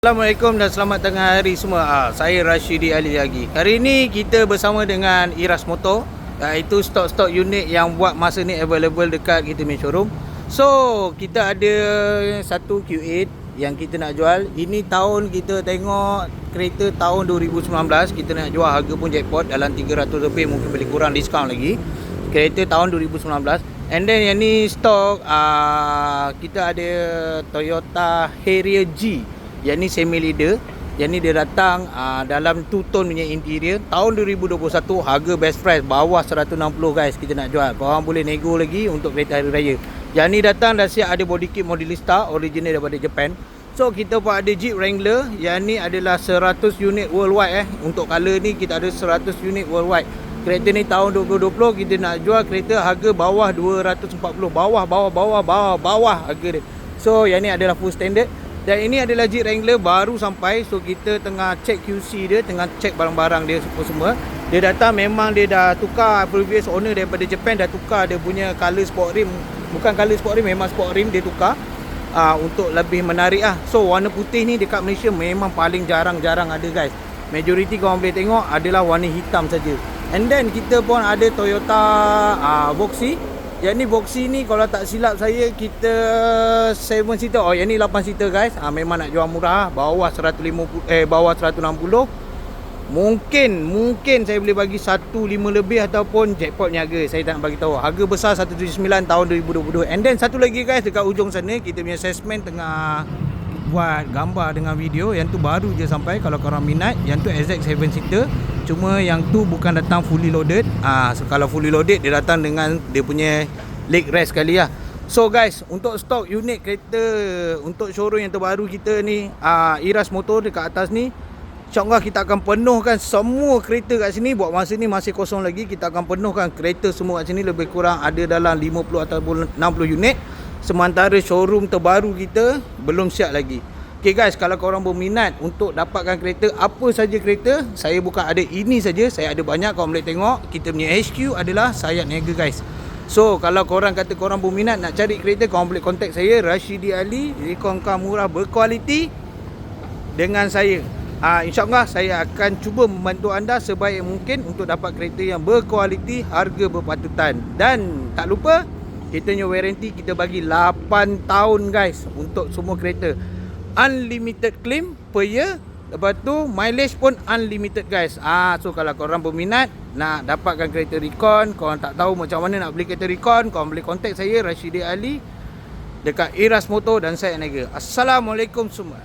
Assalamualaikum dan selamat tengah hari semua. Saya Rashidi Ali lagi. Hari ini kita bersama dengan Iras Motor, iaitu stok-stok unit yang buat masa ni available dekat kita punya showroom. So, kita ada satu Q8 yang kita nak jual. Ini tahun kita tengok kereta tahun 2019, kita nak jual, harga pun jackpot dalam 300 lebih, mungkin boleh kurang diskaun lagi. Kereta tahun 2019. And then yang ni stok kita ada Toyota Harrier G. Yang ni semi leader. Yang ni dia datang dalam 2 tone punya interior. Tahun 2021, harga best price bawah 160 guys, kita nak jual. Korang boleh nego lagi untuk kereta hari raya. Yang ni datang dah siap ada body kit Modelista original daripada Japan. So kita pun ada Jeep Wrangler. Yang ni adalah 100 unit worldwide. Untuk color ni kita ada 100 unit worldwide. Kereta ni tahun 2020, kita nak jual kereta harga bawah 240. Bawah harga dia. So yang ni adalah full standard. Dan ini adalah Jeep Wrangler baru sampai. So kita tengah check QC dia, tengah check barang-barang dia semua. Dia datang memang dia dah tukar, previous owner daripada Japan dah tukar dia punya color sport rim. Bukan color sport rim, memang sport rim dia tukar untuk lebih menarik lah. So warna putih ni dekat Malaysia memang paling jarang-jarang ada guys. Majority korang boleh tengok adalah warna hitam saja. And then kita pun ada Toyota Voxy. Yang ni Voxy ni kalau tak silap saya kita 7 seater. Oh yang ni 8 seater guys. Memang nak jual murah, bawah 150 bawah 160. Mungkin saya boleh bagi 15 lebih ataupun jackpot niaga. Saya tak nak bagi tahu. Harga besar 179 tahun 2022. And then satu lagi guys, dekat ujung sana kita punya salesman tengah buat gambar dengan video. Yang tu baru je sampai, kalau korang minat. Yang tu exact 7 seater. Cuma yang tu bukan datang fully loaded. So kalau fully loaded dia datang dengan dia punya leg rest sekali lah. So guys, untuk stok unit kereta untuk showroom yang terbaru kita ni, Iras Motor dekat atas ni, InsyaAllah kita akan penuhkan semua kereta kat sini. Buat masa ni masih kosong lagi. Kita akan penuhkan kereta semua kat sini. Lebih kurang ada dalam 50 ataupun 60 unit. Sementara showroom terbaru kita belum siap lagi. Okay guys, kalau korang berminat untuk dapatkan kereta, apa saja kereta, saya bukan ada ini saja, saya ada banyak. Korang boleh tengok, kita punya HQ adalah Sayat Niaga guys. So kalau korang kata korang berminat nak cari kereta, korang boleh contact saya, Rashidi Ali, rekon-rekon murah berkualiti dengan saya. InsyaAllah saya akan cuba membantu anda sebaik mungkin untuk dapat kereta yang berkualiti, harga berpatutan. Dan tak lupa, kita punya warranty kita bagi 8 tahun guys untuk semua kereta. Unlimited claim per year. Lepas tu mileage pun unlimited guys. So kalau korang berminat nak dapatkan kereta recon, korang tak tahu macam mana nak beli kereta recon, korang boleh contact saya Rashidi Ali dekat Iras Motor dan Sayat Niaga. Assalamualaikum semua.